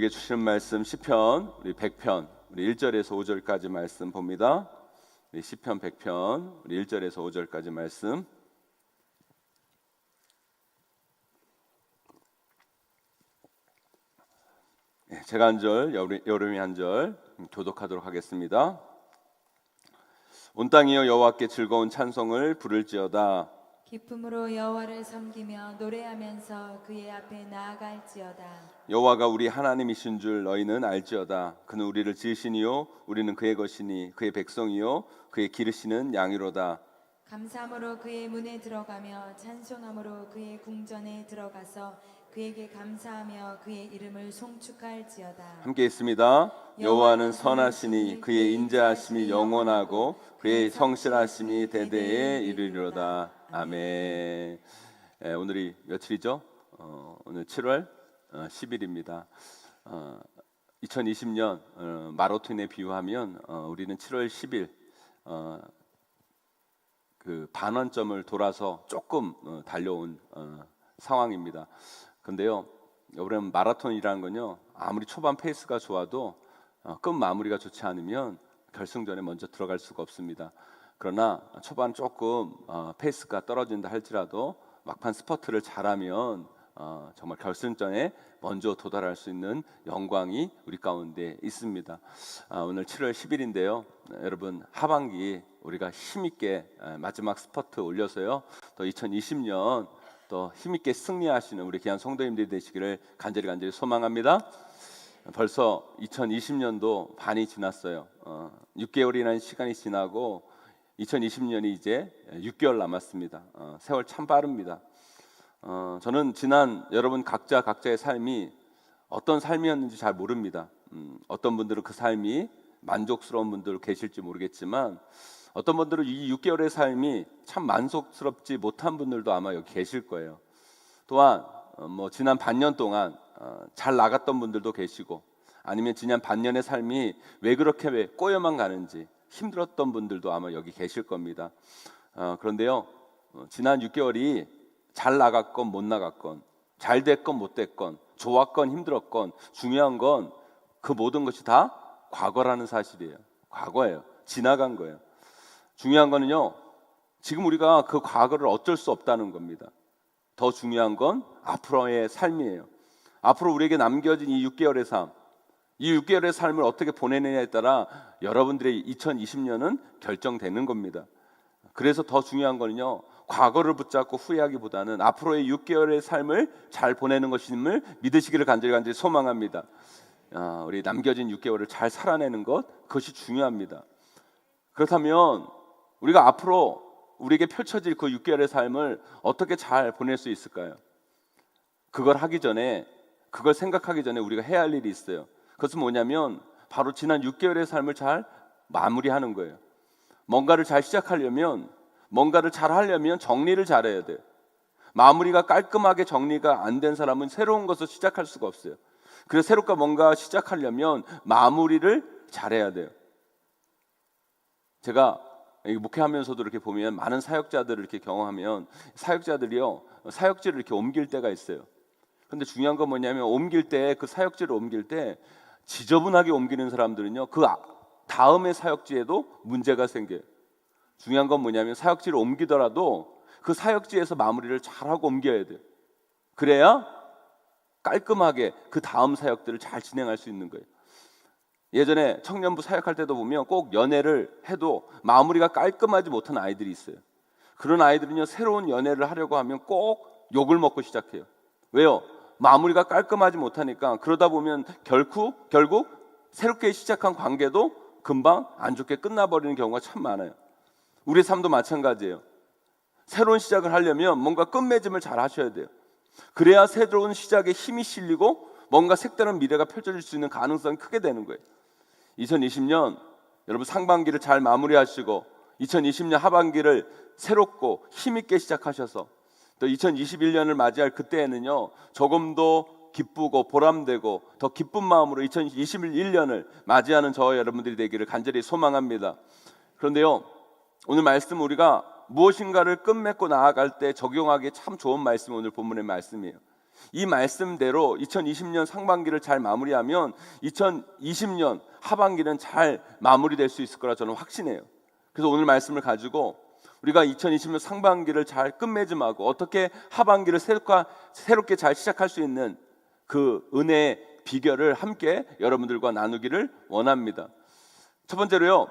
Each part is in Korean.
우리에게 주시는 말씀 시편 우리 100편 우리 1절에서 5절까지 말씀 봅니다. 우리 시편 100편 우리 1절에서 5절까지 말씀. 제가 한 절, 여름이 한 절 교독하도록 하겠습니다. 온 땅이여 여호와께 즐거운 찬송을 부를지어다. 기쁨으로 여호와를 섬기며 노래하면서 그의 앞에 나아갈지어다. 여호와가 우리 하나님이신 줄 너희는 알지어다. 그는 우리를 지으시니요 우리는 그의 것이니 그의 백성이요 그의 기르시는 양이로다. 감사함으로 그의 문에 들어가며 찬송함으로 그의 궁전에 들어가서 그에게 감사하며 그의 이름을 송축할지어다. 함께 있습니다. 여호와는 선하시니 그의 인자하심이 영원하고 그의 성실하심이 대대에 이르리로다. 아멘. 오늘이 며칠이죠? 오늘 7월 10일입니다. 2020년 마라톤에 비유하면 우리는 7월 10일 그 반환점을 돌아서 조금 달려온 상황입니다. 근데요, 여러분 마라톤이라는 건요, 아무리 초반 페이스가 좋아도 끝 마무리가 좋지 않으면 결승전에 먼저 들어갈 수가 없습니다. 그러나 초반 조금 페이스가 떨어진다 할지라도 막판 스퍼트를 잘하면 정말 결승전에 먼저 도달할 수 있는 영광이 우리 가운데 있습니다. 오늘 7월 10일인데요, 여러분 하반기 우리가 힘있게 마지막 스퍼트 올려서요, 또 2020년 또 힘있게 승리하시는 우리 귀한 성도님들이 되시기를 간절히 소망합니다. 벌써 2020년도 반이 지났어요. 6개월이라는 시간이 지나고 2020년이 이제 6개월 남았습니다. 세월 참 빠릅니다. 저는 지난 여러분 각자의 삶이 어떤 삶이었는지 잘 모릅니다. 어떤 분들은 그 삶이 만족스러운 분들 계실지 모르겠지만 어떤 분들은 이 6개월의 삶이 참 만족스럽지 못한 분들도 아마 여기 계실 거예요. 또한 지난 반년 동안 잘 나갔던 분들도 계시고, 아니면 지난 반년의 삶이 왜 그렇게 꼬여만 가는지 힘들었던 분들도 아마 여기 계실 겁니다. 그런데요, 지난 6개월이 잘 나갔건 못 나갔건, 잘 됐건 못 됐건, 좋았건 힘들었건, 중요한 건 그 모든 것이 다 과거라는 사실이에요. 과거예요. 지나간 거예요. 중요한 거는요, 지금 우리가 그 과거를 어쩔 수 없다는 겁니다. 더 중요한 건 앞으로의 삶이에요. 앞으로 우리에게 남겨진 이 6개월의 삶, 이 6개월의 삶을 어떻게 보내느냐에 따라 여러분들의 2020년은 결정되는 겁니다. 그래서 더 중요한 거는요, 과거를 붙잡고 후회하기보다는 앞으로의 6개월의 삶을 잘 보내는 것임을 믿으시기를 간절히 소망합니다. 우리 남겨진 6개월을 잘 살아내는 것, 그것이 중요합니다. 그렇다면 우리가 앞으로 우리에게 펼쳐질 그 6개월의 삶을 어떻게 잘 보낼 수 있을까요? 그걸 생각하기 전에 우리가 해야 할 일이 있어요. 그것은 뭐냐면 바로 지난 6개월의 삶을 잘 마무리하는 거예요. 뭔가를 잘 시작하려면, 뭔가를 잘 하려면 정리를 잘해야 돼요. 마무리가 깔끔하게 정리가 안 된 사람은 새로운 것을 시작할 수가 없어요. 그래서 새롭게 뭔가 시작하려면 마무리를 잘해야 돼요. 제가 목회하면서도 이렇게 보면 많은 사역자들을 이렇게 경험하면 사역자들이요, 사역지를 이렇게 옮길 때가 있어요. 근데 중요한 건 뭐냐면 옮길 때, 그 사역지를 옮길 때 지저분하게 옮기는 사람들은요, 그 다음의 사역지에도 문제가 생겨요. 중요한 건 뭐냐면 사역지를 옮기더라도 그 사역지에서 마무리를 잘하고 옮겨야 돼요. 그래야 깔끔하게 그 다음 사역들을 잘 진행할 수 있는 거예요. 예전에 청년부 사역할 때도 보면 꼭 연애를 해도 마무리가 깔끔하지 못한 아이들이 있어요. 그런 아이들은요, 새로운 연애를 하려고 하면 꼭 욕을 먹고 시작해요. 왜요? 마무리가 깔끔하지 못하니까. 그러다 보면 결국 새롭게 시작한 관계도 금방 안 좋게 끝나버리는 경우가 참 많아요. 우리 삶도 마찬가지예요. 새로운 시작을 하려면 뭔가 끝맺음을 잘 하셔야 돼요. 그래야 새로운 시작에 힘이 실리고 뭔가 색다른 미래가 펼쳐질 수 있는 가능성이 크게 되는 거예요. 2020년 여러분 상반기를 잘 마무리하시고 2020년 하반기를 새롭고 힘있게 시작하셔서 또 2021년을 맞이할 그때에는요, 조금 더 기쁘고 보람되고 더 기쁜 마음으로 2021년을 맞이하는 저와 여러분들이 되기를 간절히 소망합니다. 그런데요, 오늘 말씀 우리가 무엇인가를 끝맺고 나아갈 때 적용하기에 참 좋은 말씀, 오늘 본문의 말씀이에요. 이 말씀대로 2020년 상반기를 잘 마무리하면 2020년 하반기는 잘 마무리될 수 있을 거라 저는 확신해요. 그래서 오늘 말씀을 가지고 우리가 2020년 상반기를 잘 끝맺음하고 어떻게 하반기를 새롭게 잘 시작할 수 있는 그 은혜의 비결을 함께 여러분들과 나누기를 원합니다. 첫 번째로요,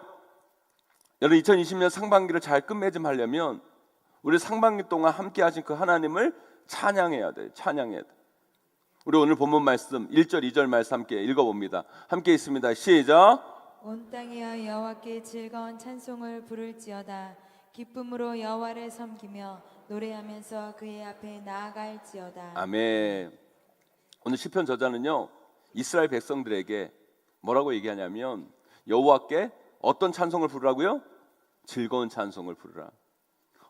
여러분 2020년 상반기를 잘 끝맺음하려면 우리 상반기 동안 함께 하신 그 하나님을 찬양해야 돼요. 찬양해야 돼. 우리 오늘 본문 말씀 1절 2절 말씀 함께 읽어봅니다. 함께 있습니다. 시작. 온 땅이여 여호와께 즐거운 찬송을 부를지어다. 기쁨으로 여호와를 섬기며 노래하면서 그의 앞에 나아갈지어다. 아멘. 오늘 시편 저자는요, 이스라엘 백성들에게 뭐라고 얘기하냐면 여호와께 어떤 찬송을 부르라고요? 즐거운 찬송을 부르라.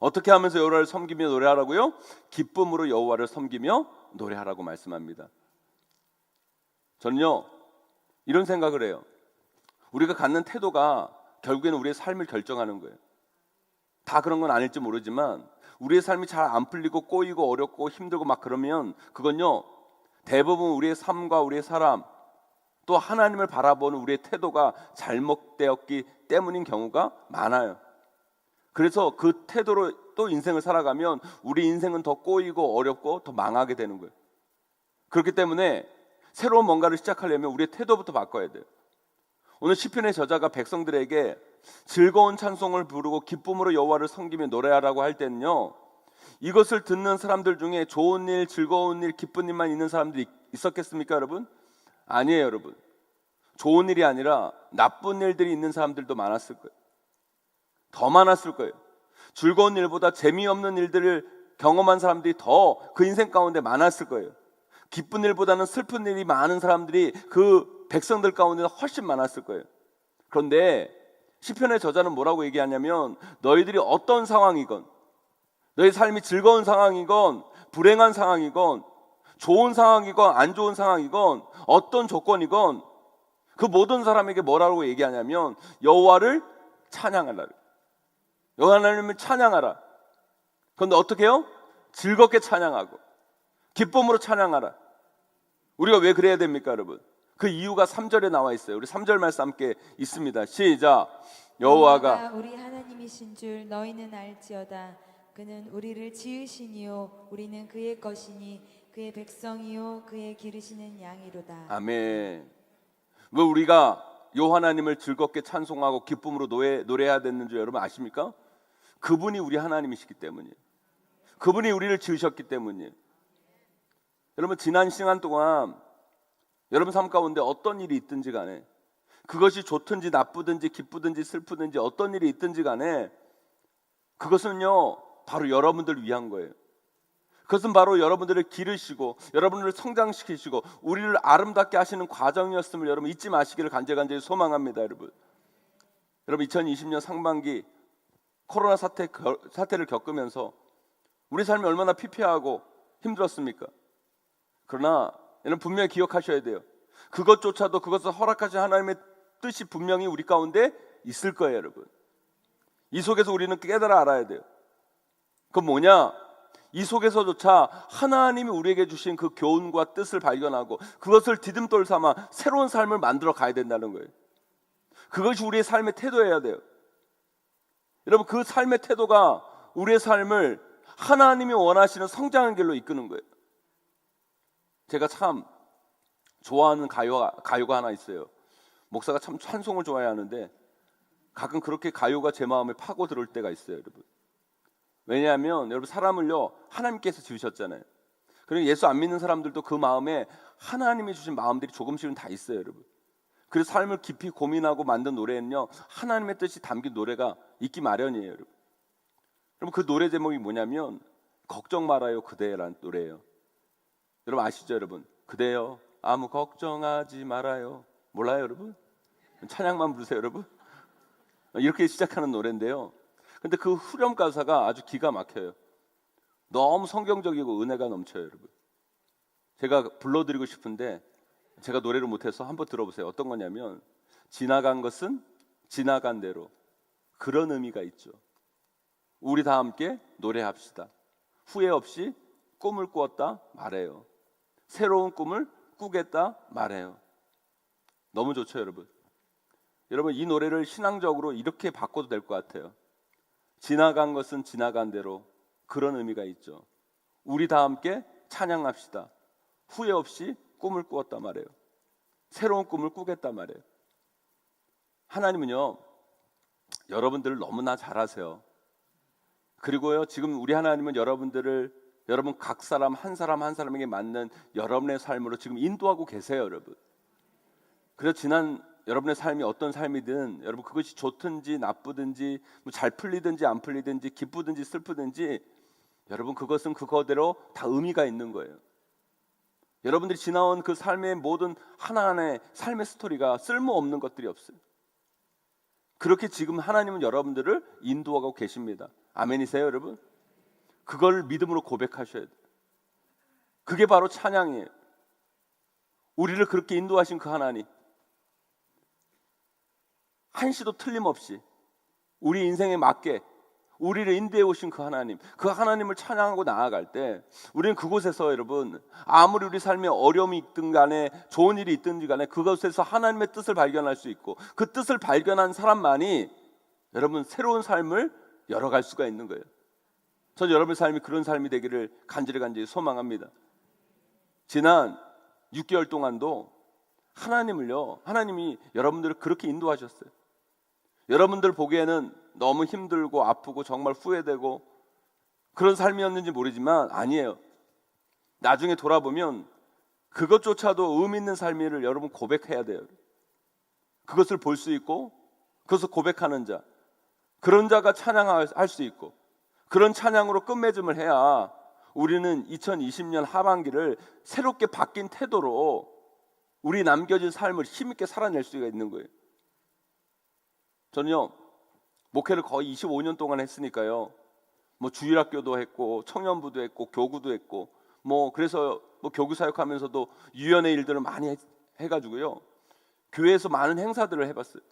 어떻게 하면서 여호와를 섬기며 노래하라고요? 기쁨으로 여호와를 섬기며 노래하라고 말씀합니다. 저는요, 이런 생각을 해요. 우리가 갖는 태도가 결국에는 우리의 삶을 결정하는 거예요. 다 그런 건 아닐지 모르지만 우리의 삶이 잘 안 풀리고 꼬이고 어렵고 힘들고 막 그러면 그건요, 대부분 우리의 삶과 우리의 사람 또 하나님을 바라보는 우리의 태도가 잘못되었기 때문인 경우가 많아요. 그래서 그 태도로 또 인생을 살아가면 우리 인생은 더 꼬이고 어렵고 더 망하게 되는 거예요. 그렇기 때문에 새로운 뭔가를 시작하려면 우리의 태도부터 바꿔야 돼요. 오늘 시편의 저자가 백성들에게 즐거운 찬송을 부르고 기쁨으로 여호와를 섬기며 노래하라고 할 때는요, 이것을 듣는 사람들 중에 좋은 일, 즐거운 일, 기쁜 일만 있는 사람들이 있었겠습니까, 여러분? 아니에요, 여러분. 좋은 일이 아니라 나쁜 일들이 있는 사람들도 많았을 거예요. 더 많았을 거예요. 즐거운 일보다 재미없는 일들을 경험한 사람들이 더 그 인생 가운데 많았을 거예요. 기쁜 일보다는 슬픈 일이 많은 사람들이 그 백성들 가운데 훨씬 많았을 거예요. 그런데 시편의 저자는 뭐라고 얘기하냐면 너희들이 어떤 상황이건, 너희 삶이 즐거운 상황이건 불행한 상황이건 좋은 상황이건 안 좋은 상황이건 어떤 조건이건 그 모든 사람에게 뭐라고 얘기하냐면 여호와를 찬양하라. 여호와 하나님을 찬양하라. 그런데 어떻게 해요? 즐겁게 찬양하고 기쁨으로 찬양하라. 우리가 왜 그래야 됩니까, 여러분? 그 이유가 3절에 나와 있어요. 우리 3절 말씀 함께 있습니다. 시작. 여호와가 우리 하나님이신 줄 너희는 알지어다. 그는 우리를 지으시니요 우리는 그의 것이니 그의 백성이요 그의 기르시는 양이로다. 아멘. 왜 우리가 여호와 하나님을 즐겁게 찬송하고 기쁨으로 노래해야 되는 줄 여러분 아십니까? 그분이 우리 하나님이시기 때문이에요. 그분이 우리를 지으셨기 때문이에요. 여러분 지난 시간 동안 여러분 삶 가운데 어떤 일이 있든지 간에 그것이 좋든지 나쁘든지 기쁘든지 슬프든지 어떤 일이 있든지 간에 그것은요 바로 여러분들을 위한 거예요. 그것은 바로 여러분들을 기르시고 여러분들을 성장시키시고 우리를 아름답게 하시는 과정이었음을 여러분 잊지 마시기를 간절히 소망합니다. 여러분 2020년 상반기 코로나 사태를 겪으면서 우리 삶이 얼마나 피폐하고 힘들었습니까? 그러나 여러분 분명히 기억하셔야 돼요. 그것조차도 그것을 허락하신 하나님의 뜻이 분명히 우리 가운데 있을 거예요. 여러분 이 속에서 우리는 깨달아 알아야 돼요. 그건 뭐냐? 이 속에서조차 하나님이 우리에게 주신 그 교훈과 뜻을 발견하고 그것을 디딤돌 삼아 새로운 삶을 만들어 가야 된다는 거예요. 그것이 우리의 삶의 태도여야 돼요. 여러분 그 삶의 태도가 우리의 삶을 하나님이 원하시는 성장의 길로 이끄는 거예요. 제가 참 좋아하는 가요가 하나 있어요. 목사가 참 찬송을 좋아하는데 가끔 그렇게 가요가 제 마음에 파고 들어올 때가 있어요. 여러분 왜냐하면 여러분 사람을요 하나님께서 지으셨잖아요. 그리고 예수 안 믿는 사람들도 그 마음에 하나님이 주신 마음들이 조금씩은 다 있어요. 여러분 그래서 삶을 깊이 고민하고 만든 노래는요 하나님의 뜻이 담긴 노래가 있기 마련이에요. 여러분 그 노래 제목이 뭐냐면 걱정 말아요 그대라는 노래예요. 여러분 아시죠? 여러분 그대여 아무 걱정하지 말아요. 몰라요 여러분? 찬양만 부르세요 여러분. 이렇게 시작하는 노래인데요. 근데 그 후렴 가사가 아주 기가 막혀요. 너무 성경적이고 은혜가 넘쳐요. 여러분 제가 불러드리고 싶은데 제가 노래를 못해서 한번 들어보세요. 어떤 거냐면 지나간 것은 지나간 대로 그런 의미가 있죠. 우리 다 함께 노래합시다. 후회 없이 꿈을 꾸었다 말해요. 새로운 꿈을 꾸겠다 말해요. 너무 좋죠, 여러분. 여러분, 이 노래를 신앙적으로 이렇게 바꿔도 될 것 같아요. 지나간 것은 지나간 대로, 그런 의미가 있죠. 우리 다 함께 찬양합시다. 후회 없이 꿈을 꾸었단 말이에요. 새로운 꿈을 꾸겠단 말이에요. 하나님은요, 여러분들을 너무나 잘 아세요. 그리고요, 지금 우리 하나님은 여러분 각 사람 한 사람에게 맞는 여러분의 삶으로 지금 인도하고 계세요, 여러분. 그래서 지난 여러분의 삶이 어떤 삶이든, 여러분 그것이 좋든지 나쁘든지, 뭐 잘 풀리든지 안 풀리든지, 기쁘든지 슬프든지, 여러분 그것은 그거대로 다 의미가 있는 거예요. 여러분들이 지나온 그 삶의 모든 하나하나의 삶의 스토리가 쓸모없는 것들이 없어요. 그렇게 지금 하나님은 여러분들을 인도하고 계십니다. 아멘이세요, 여러분? 그걸 믿음으로 고백하셔야 돼요. 그게 바로 찬양이에요. 우리를 그렇게 인도하신 그 하나님, 한시도 틀림없이 우리 인생에 맞게 우리를 인도해 오신 그 하나님, 그 하나님을 찬양하고 나아갈 때 우리는 그곳에서, 여러분, 아무리 우리 삶에 어려움이 있든 간에 좋은 일이 있든지 간에 그것에서 하나님의 뜻을 발견할 수 있고, 그 뜻을 발견한 사람만이 여러분 새로운 삶을 열어갈 수가 있는 거예요. 저는 여러분의 삶이 그런 삶이 되기를 간절히 소망합니다. 지난 6개월 동안도 하나님이 여러분들을 그렇게 인도하셨어요. 여러분들 보기에는 너무 힘들고 아프고 정말 후회되고 그런 삶이었는지 모르지만 아니에요. 나중에 돌아보면 그것조차도 의미 있는 삶을 여러분 고백해야 돼요. 그것을 볼 수 있고 그것을 고백하는 자, 그런 자가 찬양할 수 있고, 그런 찬양으로 끝맺음을 해야 우리는 2020년 하반기를 새롭게 바뀐 태도로 우리 남겨진 삶을 힘있게 살아낼 수가 있는 거예요. 저는요, 목회를 거의 25년 동안 했으니까요, 뭐 주일학교도 했고 청년부도 했고 교구도 했고, 그래서 교구 사역하면서도 유연의 일들을 많이 해가지고요, 교회에서 많은 행사들을 해봤어요.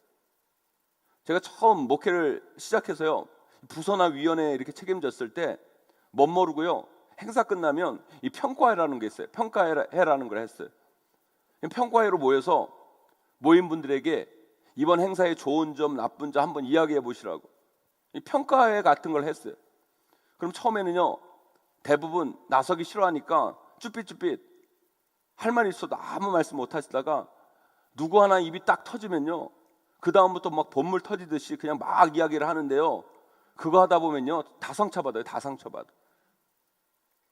제가 처음 목회를 시작해서요, 부서나 위원회 이렇게 책임졌을 때 멋모르고요, 행사 끝나면 이 평가회라는 게 있어요. 평가회라는 걸 했어요. 평가회로 모여서 모인 분들에게 이번 행사의 좋은 점, 나쁜 점 한번 이야기해 보시라고 이 평가회 같은 걸 했어요. 그럼 처음에는요, 대부분 나서기 싫어하니까 쭈삣쭈삣 할 말이 있어도 아무 말씀 못 하시다가 누구 하나 입이 딱 터지면요, 그 다음부터 막 본물 터지듯이 그냥 막 이야기를 하는데요, 그거 하다 보면요 다 상처받아요. 다 상처받아.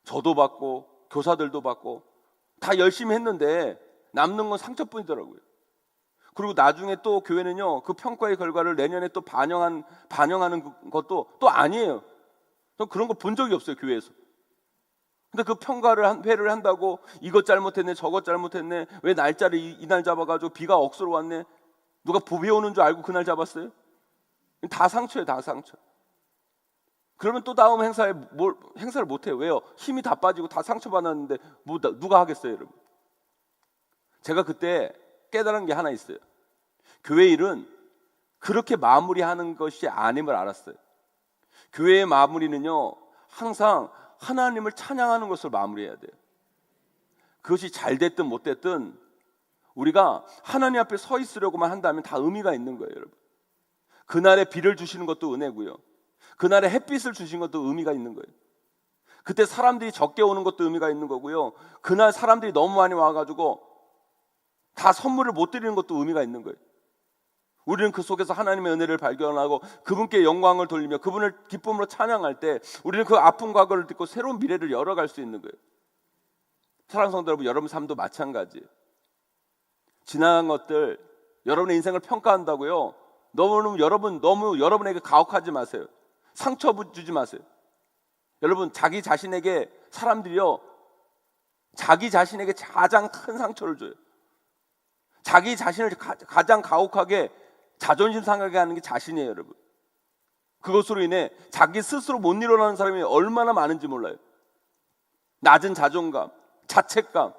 저도 받고 교사들도 받고 다 열심히 했는데 남는 건 상처뿐이더라고요. 그리고 나중에 또 교회는요, 그 평가의 결과를 내년에 또 반영하는 것도 또 아니에요. 전 그런 거 본 적이 없어요, 교회에서. 근데 그 회를 한다고 이것 잘못했네, 저것 잘못했네, 왜 날짜를 이날 잡아가지고 비가 억수로 왔네, 누가 비 오는 줄 알고 그날 잡았어요? 다 상처예요, 다 상처. 그러면 또 다음 행사를 못해요. 왜요? 힘이 다 빠지고 다 상처받았는데 누가 하겠어요, 여러분? 제가 그때 깨달은 게 하나 있어요. 교회 일은 그렇게 마무리하는 것이 아님을 알았어요. 교회의 마무리는요, 항상 하나님을 찬양하는 것을 마무리해야 돼요. 그것이 잘 됐든 못 됐든 우리가 하나님 앞에 서 있으려고만 한다면 다 의미가 있는 거예요, 여러분. 그날에 비를 주시는 것도 은혜고요, 그날에 햇빛을 주신 것도 의미가 있는 거예요. 그때 사람들이 적게 오는 것도 의미가 있는 거고요, 그날 사람들이 너무 많이 와가지고 다 선물을 못 드리는 것도 의미가 있는 거예요. 우리는 그 속에서 하나님의 은혜를 발견하고 그분께 영광을 돌리며 그분을 기쁨으로 찬양할 때 우리는 그 아픈 과거를 듣고 새로운 미래를 열어갈 수 있는 거예요. 사랑하는 성도 여러분, 여러분 삶도 마찬가지예요. 지나간 것들, 여러분의 인생을 평가한다고요, 너무 여러분에게 가혹하지 마세요. 상처 주지 마세요. 여러분, 사람들이요, 자기 자신에게 가장 큰 상처를 줘요. 자기 자신을 가장 가혹하게 자존심 상하게 하는 게 자신이에요, 여러분. 그것으로 인해 자기 스스로 못 일어나는 사람이 얼마나 많은지 몰라요. 낮은 자존감, 자책감,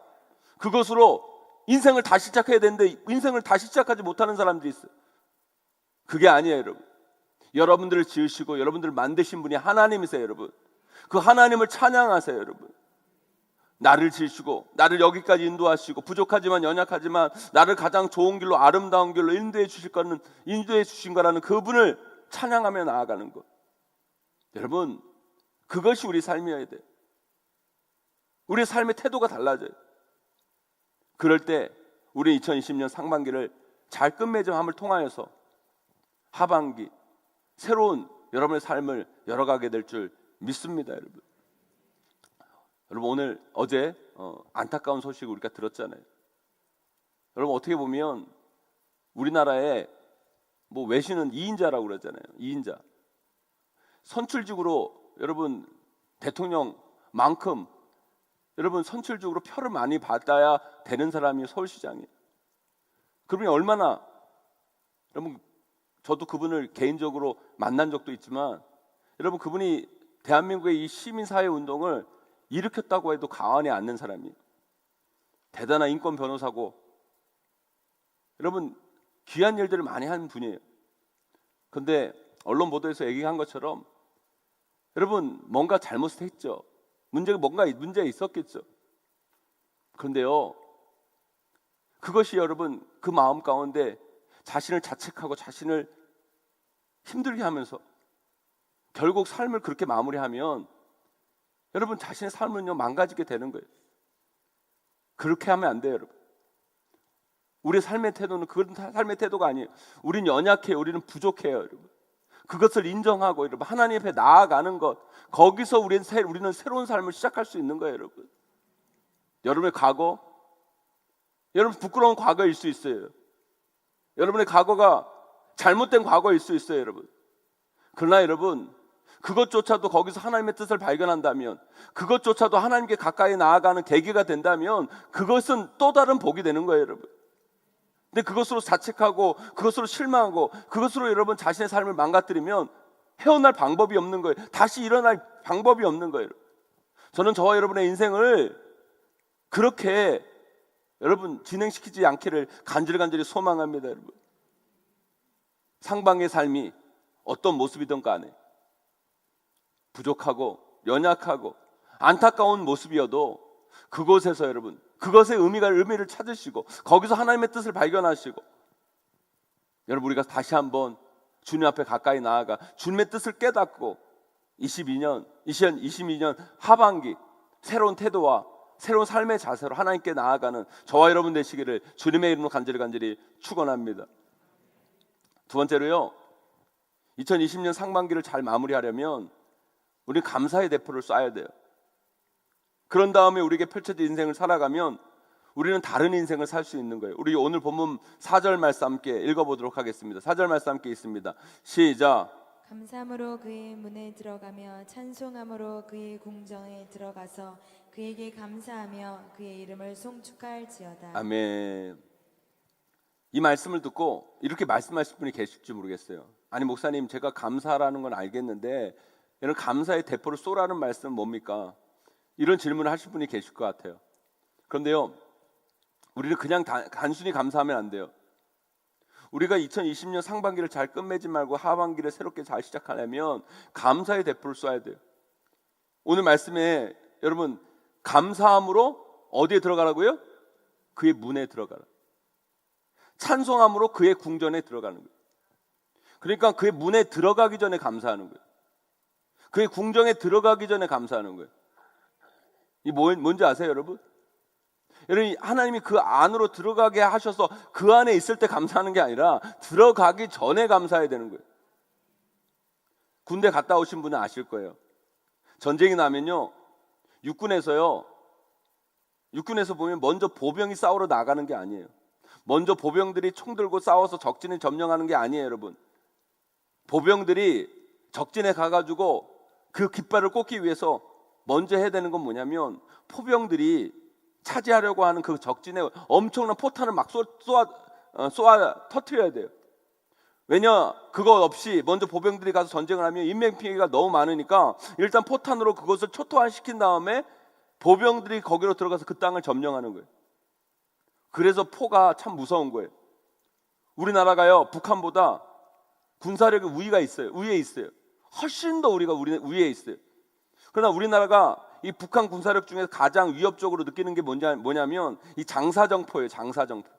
그것으로 인생을 다시 시작해야 되는데 인생을 다시 시작하지 못하는 사람들이 있어요. 그게 아니에요, 여러분. 여러분들을 지으시고 여러분들을 만드신 분이 하나님이세요, 여러분. 그 하나님을 찬양하세요, 여러분. 나를 지으시고 나를 여기까지 인도하시고 부족하지만 연약하지만 나를 가장 좋은 길로 아름다운 길로 인도해 주신 거라는 그분을 찬양하며 나아가는 것. 여러분, 그것이 우리 삶이어야 돼요. 우리의 삶의 태도가 달라져요. 그럴 때 우리 2020년 상반기를 잘 끝맺음함을 통하여서 하반기 새로운 여러분의 삶을 열어가게 될 줄 믿습니다. 여러분 오늘 어제 안타까운 소식을 우리가 들었잖아요. 여러분 어떻게 보면 우리나라에 뭐 외신은 2인자라고 그러잖아요. 2인자. 선출직으로 여러분 대통령만큼 여러분 선출직으로 표를 많이 받아야 되는 사람이 서울시장이에요. 그분이 얼마나, 여러분 저도 그분을 개인적으로 만난 적도 있지만 여러분 그분이 대한민국의 이 시민사회 운동을 일으켰다고 해도 과언이 않는 사람이에요. 대단한 인권 변호사고 여러분 귀한 일들을 많이 한 분이에요. 그런데 언론 보도에서 얘기한 것처럼 여러분 뭔가 잘못했죠. 뭔가 문제가 있었겠죠. 그런데요, 그것이 여러분 그 마음 가운데 자신을 자책하고 자신을 힘들게 하면서 결국 삶을 그렇게 마무리하면 여러분 자신의 삶은요 망가지게 되는 거예요. 그렇게 하면 안 돼요, 여러분. 우리의 삶의 태도는 그런 삶의 태도가 아니에요. 우리는 연약해요. 우리는 부족해요, 여러분. 그것을 인정하고 여러분 하나님 앞에 나아가는 것, 거기서 우리는 새로운 삶을 시작할 수 있는 거예요, 여러분. 여러분의 과거, 여러분 부끄러운 과거일 수 있어요. 여러분의 과거가 잘못된 과거일 수 있어요, 여러분. 그러나 여러분 그것조차도 거기서 하나님의 뜻을 발견한다면, 그것조차도 하나님께 가까이 나아가는 계기가 된다면 그것은 또 다른 복이 되는 거예요, 여러분. 근데 그것으로 자책하고 그것으로 실망하고 그것으로 여러분 자신의 삶을 망가뜨리면 헤어날 방법이 없는 거예요. 다시 일어날 방법이 없는 거예요. 저는 저와 여러분의 인생을 그렇게 여러분 진행시키지 않기를 간절히 소망합니다, 여러분. 상방의 삶이 어떤 모습이든 간에 부족하고 연약하고 안타까운 모습이어도 그곳에서 여러분 그것의 의미를 찾으시고 거기서 하나님의 뜻을 발견하시고 여러분 우리가 다시 한번 주님 앞에 가까이 나아가 주님의 뜻을 깨닫고 2022년 하반기 새로운 태도와 새로운 삶의 자세로 하나님께 나아가는 저와 여러분 되시기를 주님의 이름으로 간절히 축원합니다. 두 번째로요, 2020년 상반기를 잘 마무리하려면 우리 감사의 대포를 쏴야 돼요. 그런 다음에 우리에게 펼쳐진 인생을 살아가면 우리는 다른 인생을 살 수 있는 거예요. 우리 오늘 본문 4절 말씀 함께 읽어보도록 하겠습니다. 4절 말씀 함께 있습니다. 시작. 감사함으로 그의 문에 들어가며 찬송함으로 그의 궁정에 들어가서 그에게 감사하며 그의 이름을 송축할지어다. 아멘. 이 말씀을 듣고 이렇게 말씀하실 분이 계실지 모르겠어요. 아니 목사님, 제가 감사라는 건 알겠는데 이런 감사의 대포를 쏘라는 말씀은 뭡니까? 이런 질문을 하실 분이 계실 것 같아요. 그런데요, 우리는 그냥 단순히 감사하면 안 돼요. 우리가 2020년 상반기를 잘 끝맺지 말고 하반기를 새롭게 잘 시작하려면 감사의 대포를 쏴야 돼요. 오늘 말씀에 여러분 감사함으로 어디에 들어가라고요? 그의 문에 들어가라. 찬송함으로 그의 궁전에 들어가는 거예요. 그러니까 그의 문에 들어가기 전에 감사하는 거예요. 그의 궁정에 들어가기 전에 감사하는 거예요. 이 뭔지 아세요, 여러분? 여러분, 하나님이 그 안으로 들어가게 하셔서 그 안에 있을 때 감사하는 게 아니라 들어가기 전에 감사해야 되는 거예요. 군대 갔다 오신 분은 아실 거예요. 전쟁이 나면요, 육군에서 보면 먼저 보병이 싸우러 나가는 게 아니에요. 먼저 보병들이 총 들고 싸워서 적진을 점령하는 게 아니에요, 여러분. 보병들이 적진에 가가지고 그 깃발을 꽂기 위해서 먼저 해야 되는 건 뭐냐면 포병들이 차지하려고 하는 그 적진에 엄청난 포탄을 막 쏘아 터뜨려야 돼요. 왜냐, 그거 없이 먼저 보병들이 가서 전쟁을 하면 인명피해가 너무 많으니까 일단 포탄으로 그것을 초토화시킨 다음에 보병들이 거기로 들어가서 그 땅을 점령하는 거예요. 그래서 포가 참 무서운 거예요. 우리나라가요, 북한보다 군사력의 우위에 있어요. 훨씬 더 우리가 위에 있어요. 그러나 우리나라가 이 북한 군사력 중에서 가장 위협적으로 느끼는 게 뭐냐면 이 장사정포예요. 장사정포.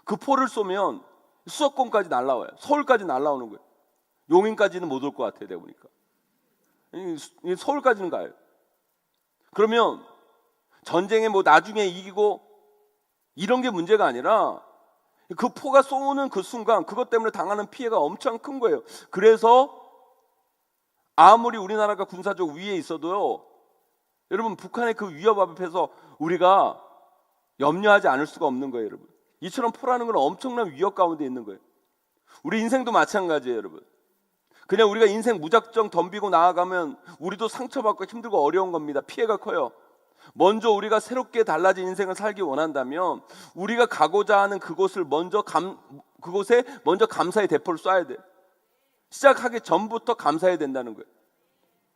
그 포를 쏘면 수도권까지 날라와요. 서울까지 날라오는 거예요. 용인까지는 못 올 것 같아요. 내가 보니까. 서울까지는 가요. 그러면 전쟁에 뭐 나중에 이기고 이런 게 문제가 아니라 그 포가 쏘는 그 순간 그것 때문에 당하는 피해가 엄청 큰 거예요. 그래서 아무리 우리나라가 군사적 위에 있어도요, 여러분 북한의 그 위협 앞에서 우리가 염려하지 않을 수가 없는 거예요. 여러분, 이처럼 포라는 건 엄청난 위협 가운데 있는 거예요. 우리 인생도 마찬가지예요. 여러분, 그냥 우리가 인생 무작정 덤비고 나아가면 우리도 상처받고 힘들고 어려운 겁니다. 피해가 커요. 먼저 우리가 새롭게 달라진 인생을 살기 원한다면 우리가 가고자 하는 그곳에 먼저 감사의 대포를 쏴야 돼요. 시작하기 전부터 감사해야 된다는 거예요.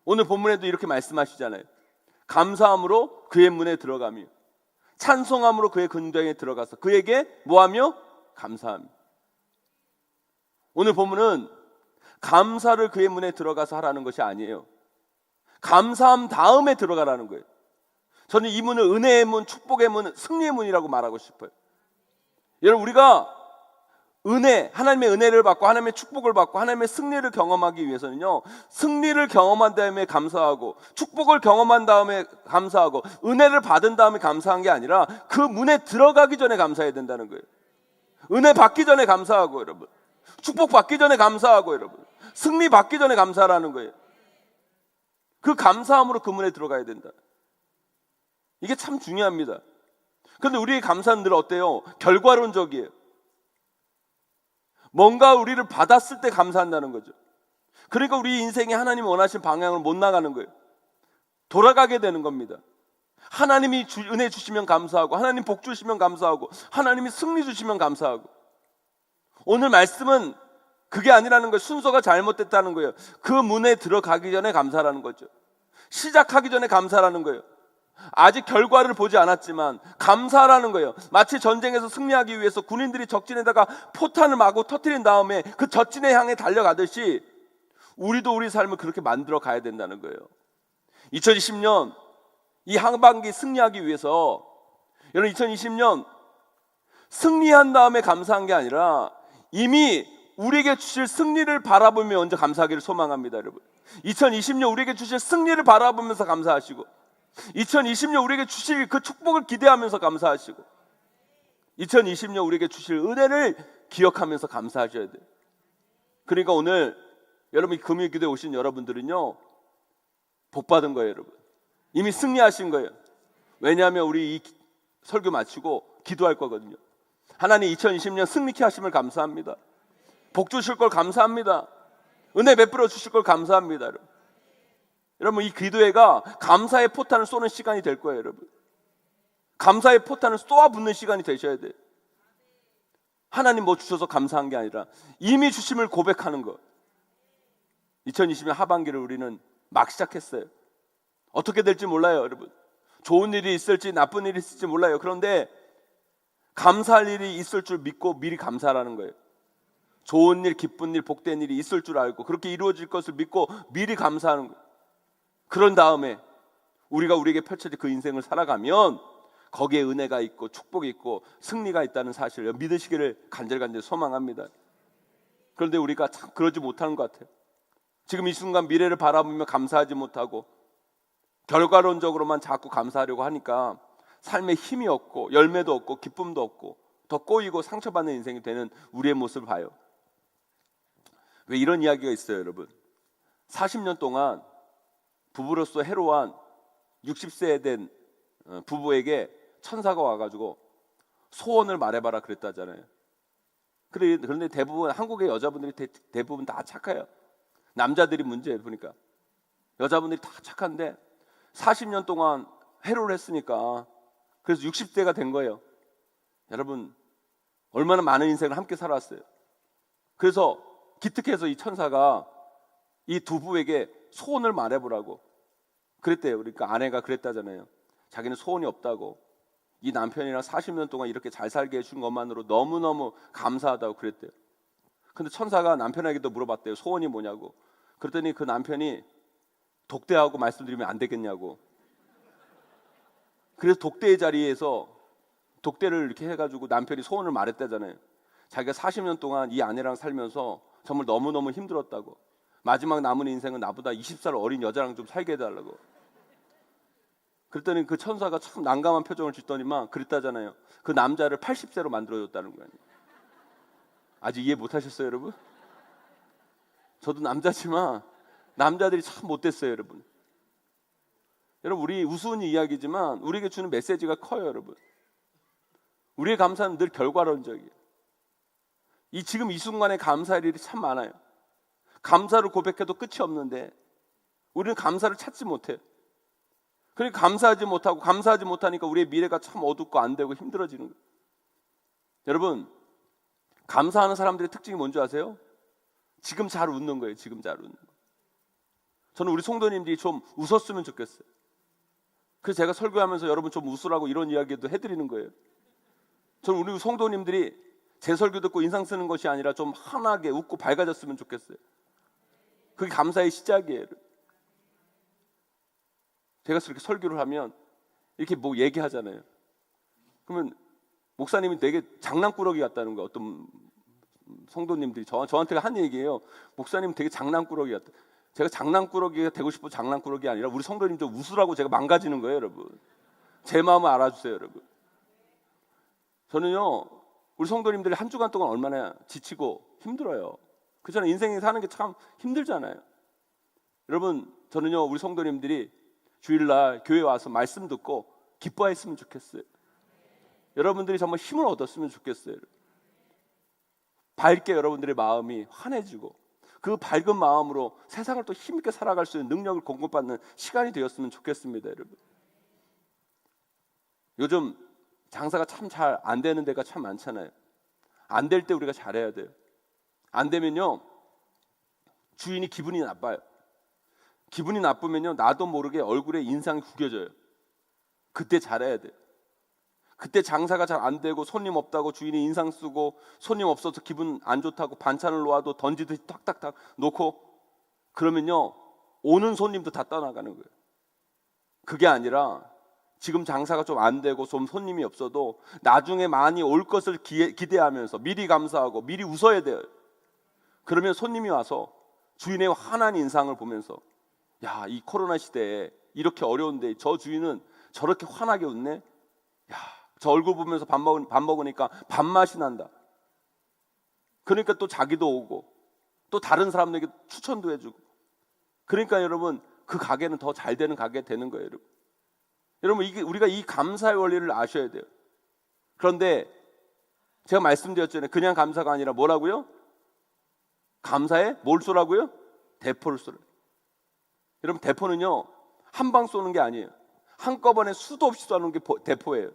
오늘 본문에도 이렇게 말씀하시잖아요. 감사함으로 그의 문에 들어가며 찬송함으로 그의 근정에 들어가서 그에게 뭐하며? 감사하며. 오늘 본문은 감사를 그의 문에 들어가서 하라는 것이 아니에요. 감사함 다음에 들어가라는 거예요. 저는 이 문을 은혜의 문, 축복의 문, 승리의 문이라고 말하고 싶어요. 여러분, 우리가 하나님의 은혜를 받고 하나님의 축복을 받고 하나님의 승리를 경험하기 위해서는요, 승리를 경험한 다음에 감사하고 축복을 경험한 다음에 감사하고 은혜를 받은 다음에 감사한 게 아니라 그 문에 들어가기 전에 감사해야 된다는 거예요. 은혜 받기 전에 감사하고, 여러분, 축복 받기 전에 감사하고, 여러분, 승리 받기 전에 감사하라는 거예요. 그 감사함으로 그 문에 들어가야 된다. 이게 참 중요합니다. 그런데 우리의 감사는 늘 어때요? 결과론적이에요. 뭔가 우리를 받았을 때 감사한다는 거죠. 그러니까 우리 인생이 하나님 원하신 방향으로 못 나가는 거예요. 돌아가게 되는 겁니다. 하나님이 은혜 주시면 감사하고, 하나님 복 주시면 감사하고, 하나님이 승리 주시면 감사하고. 오늘 말씀은 그게 아니라는 거예요. 순서가 잘못됐다는 거예요. 그 문에 들어가기 전에 감사라는 거죠. 시작하기 전에 감사라는 거예요. 아직 결과를 보지 않았지만 감사라는 거예요. 마치 전쟁에서 승리하기 위해서 군인들이 적진에다가 포탄을 마구 터뜨린 다음에 그 적진에 향해 달려가듯이 우리도 우리 삶을 그렇게 만들어 가야 된다는 거예요. 2020년 이 하반기 승리하기 위해서, 여러분, 2020년 승리한 다음에 감사한 게 아니라 이미 우리에게 주실 승리를 바라보며 먼저 감사하기를 소망합니다. 여러분, 2020년 우리에게 주실 승리를 바라보면서 감사하시고, 2020년 우리에게 주실 그 축복을 기대하면서 감사하시고, 2020년 우리에게 주실 은혜를 기억하면서 감사하셔야 돼요. 그러니까 오늘 여러분이 금요 기도에 오신 여러분들은요, 복 받은 거예요. 여러분, 이미 승리하신 거예요. 왜냐하면 우리 이 설교 마치고 기도할 거거든요. 하나님, 2020년 승리케 하심을 감사합니다. 복 주실 걸 감사합니다. 은혜 베풀어 주실 걸 감사합니다. 여러분, 이 기도회가 감사의 포탄을 쏘는 시간이 될 거예요. 여러분, 감사의 포탄을 쏘아붙는 시간이 되셔야 돼요. 하나님 뭐 주셔서 감사한 게 아니라 이미 주심을 고백하는 것. 2020년 하반기를 우리는 막 시작했어요. 어떻게 될지 몰라요. 여러분, 좋은 일이 있을지 나쁜 일이 있을지 몰라요. 그런데 감사할 일이 있을 줄 믿고 미리 감사하라는 거예요. 좋은 일, 기쁜 일, 복된 일이 있을 줄 알고 그렇게 이루어질 것을 믿고 미리 감사하는 거예요. 그런 다음에 우리가 우리에게 펼쳐질 그 인생을 살아가면 거기에 은혜가 있고 축복이 있고 승리가 있다는 사실을 믿으시기를 간절히 소망합니다. 그런데 우리가 참 그러지 못하는 것 같아요. 지금 이 순간 미래를 바라보며 감사하지 못하고 결과론적으로만 자꾸 감사하려고 하니까 삶에 힘이 없고 열매도 없고 기쁨도 없고 더 꼬이고 상처받는 인생이 되는 우리의 모습을 봐요. 왜 이런 이야기가 있어요, 여러분? 40년 동안 부부로서 해로한 60세 된 부부에게 천사가 와가지고 소원을 말해봐라 그랬다잖아요. 그런데 대부분 한국의 여자분들이 대부분 다 착해요. 남자들이 문제예요. 보니까 여자분들이 다 착한데 40년 동안 해로를 했으니까 그래서 60대가 된 거예요. 여러분, 얼마나 많은 인생을 함께 살았어요. 그래서 기특해서 이 천사가 이 두 부에게 소원을 말해보라고 그랬대요. 그러니까 아내가 그랬다잖아요. 자기는 소원이 없다고, 이 남편이랑 40년 동안 이렇게 잘 살게 해준 것만으로 너무너무 감사하다고 그랬대요. 근데 천사가 남편에게도 물어봤대요. 소원이 뭐냐고. 그랬더니 그 남편이 독대하고 말씀드리면 안 되겠냐고. 그래서 독대의 자리에서 독대를 이렇게 해가지고 남편이 소원을 말했다잖아요. 자기가 40년 동안 이 아내랑 살면서 정말 너무너무 힘들었다고. 마지막 남은 인생은 나보다 20살 어린 여자랑 좀 살게 해달라고. 그랬더니 그 천사가 참 난감한 표정을 짓더니만 그랬다잖아요. 그 남자를 80세로 만들어줬다는 거예요. 아직 이해 못하셨어요, 여러분? 저도 남자지만 남자들이 참 못됐어요, 여러분. 여러분, 우리 우스운 이야기지만 우리에게 주는 메시지가 커요, 여러분. 우리의 감사는 늘 결과론적이에요. 지금 이 순간에 감사할 일이 참 많아요. 감사를 고백해도 끝이 없는데 우리는 감사를 찾지 못해요. 그러니까 감사하지 못하니까 우리의 미래가 참 어둡고 안 되고 힘들어지는 거예요. 여러분, 감사하는 사람들의 특징이 뭔지 아세요? 지금 잘 웃는 거예요. 지금 잘 웃는 거예요. 저는 우리 성도님들이 좀 웃었으면 좋겠어요. 그래서 제가 설교하면서 여러분 좀 웃으라고 이런 이야기도 해드리는 거예요. 저는 우리 성도님들이 제 설교 듣고 인상 쓰는 것이 아니라 좀 환하게 웃고 밝아졌으면 좋겠어요. 그게 감사의 시작이에요. 제가 이렇게 설교를 하면 이렇게 뭐 얘기하잖아요. 그러면 목사님이 되게 장난꾸러기 같다는 거예요. 어떤 성도님들이 저한테 한 얘기예요. 목사님 되게 장난꾸러기 같다. 제가 장난꾸러기가 되고 싶어 장난꾸러기 아니라 우리 성도님 좀 웃으라고 제가 망가지는 거예요, 여러분. 제 마음을 알아주세요, 여러분. 저는요, 우리 성도님들이 한 주간 동안 얼마나 지치고 힘들어요. 그렇잖아요. 인생에 사는 게 참 힘들잖아요. 여러분, 저는요, 우리 성도님들이 주일날 교회 와서 말씀 듣고 기뻐했으면 좋겠어요. 여러분들이 정말 힘을 얻었으면 좋겠어요. 밝게 여러분들의 마음이 환해지고 그 밝은 마음으로 세상을 또 힘있게 살아갈 수 있는 능력을 공급받는 시간이 되었으면 좋겠습니다, 여러분. 요즘 장사가 참 잘 안 되는 데가 참 많잖아요. 안 될 때 우리가 잘해야 돼요. 안 되면요, 주인이 기분이 나빠요. 기분이 나쁘면요, 나도 모르게 얼굴에 인상이 구겨져요. 그때 잘해야 돼요. 그때 장사가 잘 안 되고 손님 없다고 주인이 인상 쓰고 손님 없어서 기분 안 좋다고 반찬을 놓아도 던지듯이 탁탁탁 놓고 그러면요, 오는 손님도 다 떠나가는 거예요. 그게 아니라 지금 장사가 좀 안 되고 좀 손님이 없어도 나중에 많이 올 것을 기대하면서 미리 감사하고 미리 웃어야 돼요. 그러면 손님이 와서 주인의 환한 인상을 보면서 야, 이 코로나 시대에 이렇게 어려운데 저 주인은 저렇게 환하게 웃네. 야, 저 얼굴 보면서 밥 먹으니까 밥맛이 난다. 그러니까 또 자기도 오고 또 다른 사람들에게 추천도 해주고. 그러니까 여러분, 그 가게는 더 잘 되는 가게 되는 거예요, 여러분. 여러분, 우리가 이 감사의 원리를 아셔야 돼요. 그런데 제가 말씀드렸잖아요. 그냥 감사가 아니라 뭐라고요? 감사에 뭘 쏘라고요? 대포를 쏘라. 여러분, 대포는요, 한 방 쏘는 게 아니에요. 한꺼번에 수도 없이 쏘는 게 대포예요.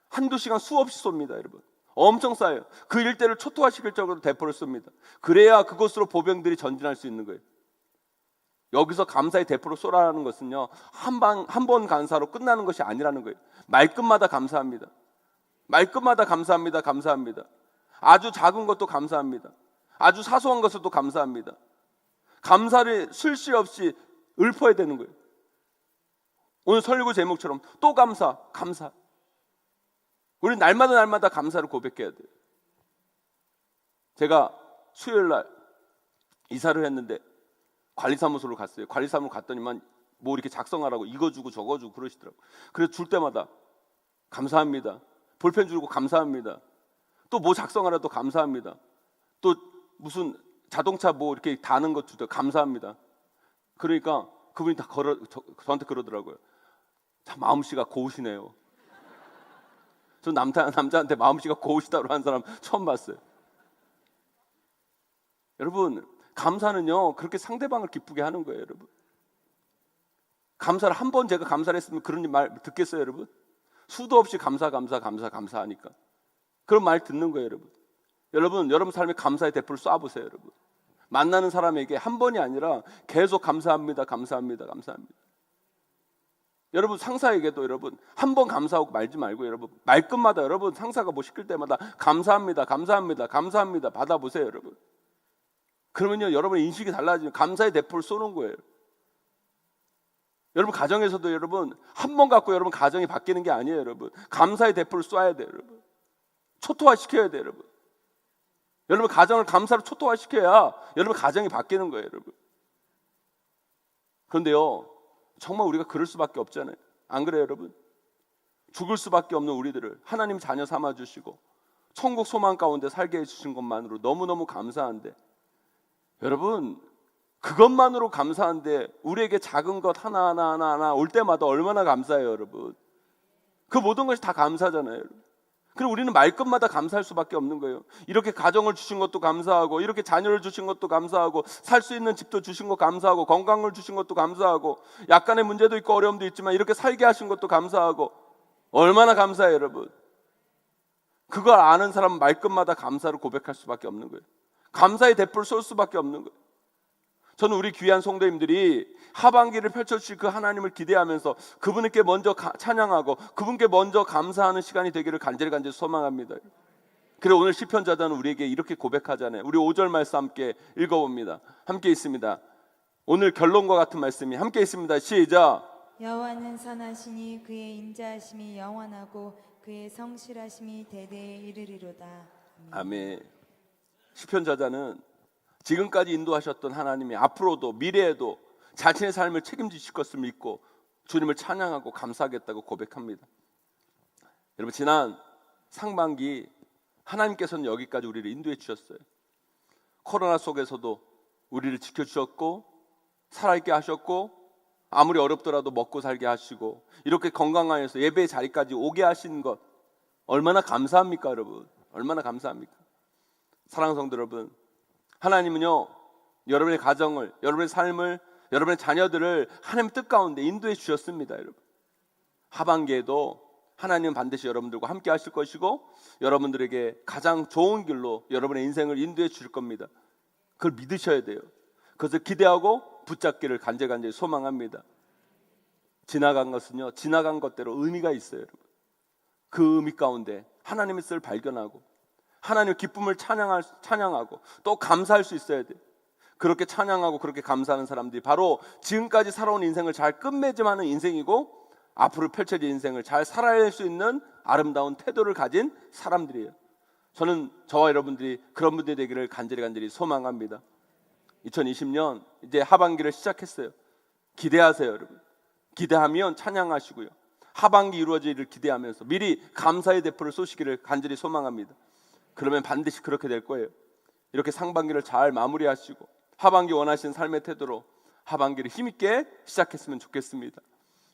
한두 시간 수없이 쏩니다, 여러분. 엄청 쌓여요. 그 일대를 초토화시킬 정도로 대포를 쏩니다. 그래야 그곳으로 보병들이 전진할 수 있는 거예요. 여기서 감사의 대포로 쏘라는 것은요, 한 번 감사로 끝나는 것이 아니라는 거예요. 말끝마다 감사합니다. 말끝마다 감사합니다. 감사합니다. 아주 작은 것도 감사합니다. 아주 사소한 것도 감사합니다. 감사를 쉴 새 없이 읊어야 되는 거예요. 오늘 설교 제목처럼 또 감사. 우리 날마다 감사를 고백해야 돼요. 제가 수요일 날 이사를 했는데 관리사무소로 갔어요. 관리사무소 갔더니만 뭐 이렇게 작성하라고 이거 주고 저거 주고 그러시더라고요. 그래서 줄 때마다 감사합니다. 볼펜 주고 감사합니다. 또 뭐 작성하라도 감사합니다. 또 무슨 자동차 뭐 이렇게 다는 것 주도 감사합니다. 그러니까 그분이 다 저한테 그러더라고요. 참 마음씨가 고우시네요. 저 남자한테 마음씨가 고우시다고 하는 사람 처음 봤어요. 여러분, 감사는요, 그렇게 상대방을 기쁘게 하는 거예요, 여러분. 감사를 한 번 제가 감사를 했으면 그런 말 듣겠어요, 여러분? 수도 없이 감사하니까. 그런 말 듣는 거예요, 여러분. 여러분 삶에 감사의 대포를 쏴보세요, 여러분. 만나는 사람에게 한 번이 아니라 계속 감사합니다. 여러분, 상사에게도 여러분 한 번 감사하고 말지 말고 여러분 말끝마다 여러분 상사가 뭐 시킬 때마다 감사합니다 받아보세요, 여러분. 그러면요, 여러분의 인식이 달라지면 감사의 대포를 쏘는 거예요. 여러분 가정에서도 여러분 한 번 갖고 여러분 가정이 바뀌는 게 아니에요. 여러분 감사의 대포를 쏴야 돼요. 여러분 초토화시켜야 돼요. 여러분 여러분 가정을 감사로 초토화시켜야 여러분 가정이 바뀌는 거예요. 여러분 그런데요 정말 우리가 그럴 수밖에 없잖아요. 안 그래요 여러분? 죽을 수밖에 없는 우리들을 하나님 자녀 삼아주시고 천국 소망 가운데 살게 해주신 것만으로 너무너무 감사한데, 여러분 그것만으로 감사한데 우리에게 작은 것 하나하나 올 때마다 얼마나 감사해요. 여러분 그 모든 것이 다 감사잖아요. 그리고 우리는 말끝마다 감사할 수밖에 없는 거예요. 이렇게 가정을 주신 것도 감사하고, 이렇게 자녀를 주신 것도 감사하고, 살 수 있는 집도 주신 것 감사하고, 건강을 주신 것도 감사하고, 약간의 문제도 있고 어려움도 있지만 이렇게 살게 하신 것도 감사하고, 얼마나 감사해요 여러분. 그걸 아는 사람은 말끝마다 감사를 고백할 수밖에 없는 거예요. 감사의 대포를 쏠 수밖에 없는 거예요. 저는 우리 귀한 성도님들이 하반기를 펼쳐주실 그 하나님을 기대하면서 그분께 먼저 찬양하고 그분께 먼저 감사하는 시간이 되기를 간절히 소망합니다. 그래서 오늘 시편자자는 우리에게 이렇게 고백하잖아요. 우리 5절 말씀 함께 읽어봅니다. 함께 있습니다. 오늘 결론과 같은 말씀이 함께 있습니다. 시작. 여호와는 선하시니 그의 인자하심이 영원하고 그의 성실하심이 대대에 이르리로다. 아멘. 시편자자는 지금까지 인도하셨던 하나님이 앞으로도 미래에도 자신의 삶을 책임지실 것을 믿고 주님을 찬양하고 감사하겠다고 고백합니다. 여러분 지난 상반기 하나님께서는 여기까지 우리를 인도해 주셨어요. 코로나 속에서도 우리를 지켜주셨고 살아있게 하셨고 아무리 어렵더라도 먹고 살게 하시고 이렇게 건강하여서 예배의 자리까지 오게 하신 것 얼마나 감사합니까 여러분? 얼마나 감사합니까? 사랑하는 성도 여러분, 하나님은요 여러분의 가정을, 여러분의 삶을, 여러분의 자녀들을 하나님 뜻 가운데 인도해 주셨습니다. 여러분 하반기에도 하나님은 반드시 여러분들과 함께 하실 것이고 여러분들에게 가장 좋은 길로 여러분의 인생을 인도해 주실 겁니다. 그걸 믿으셔야 돼요. 그것을 기대하고 붙잡기를 간절히 소망합니다. 지나간 것은요 지나간 것대로 의미가 있어요. 여러분 그 의미 가운데 하나님의 뜻을 발견하고 하나님의 기쁨을 찬양하고 또 감사할 수 있어야 돼요. 그렇게 찬양하고 그렇게 감사하는 사람들이 바로 지금까지 살아온 인생을 잘 끝맺음하는 인생이고 앞으로 펼쳐질 인생을 잘 살아낼 수 있는 아름다운 태도를 가진 사람들이에요. 저는 저와 여러분들이 그런 분들이 되기를 간절히 소망합니다. 2020년 이제 하반기를 시작했어요. 기대하세요 여러분. 기대하면 찬양하시고요. 하반기 이루어지기를 기대하면서 미리 감사의 대포를 쏘시기를 간절히 소망합니다. 그러면 반드시 그렇게 될 거예요. 이렇게 상반기를 잘 마무리하시고 하반기 원하시는 삶의 태도로 하반기를 힘있게 시작했으면 좋겠습니다.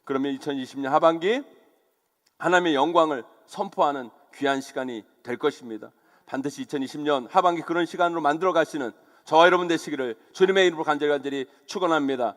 그러면 2020년 하반기 하나님의 영광을 선포하는 귀한 시간이 될 것입니다. 반드시 2020년 하반기 그런 시간으로 만들어 가시는 저와 여러분 되시기를 주님의 이름으로 간절히 축원합니다.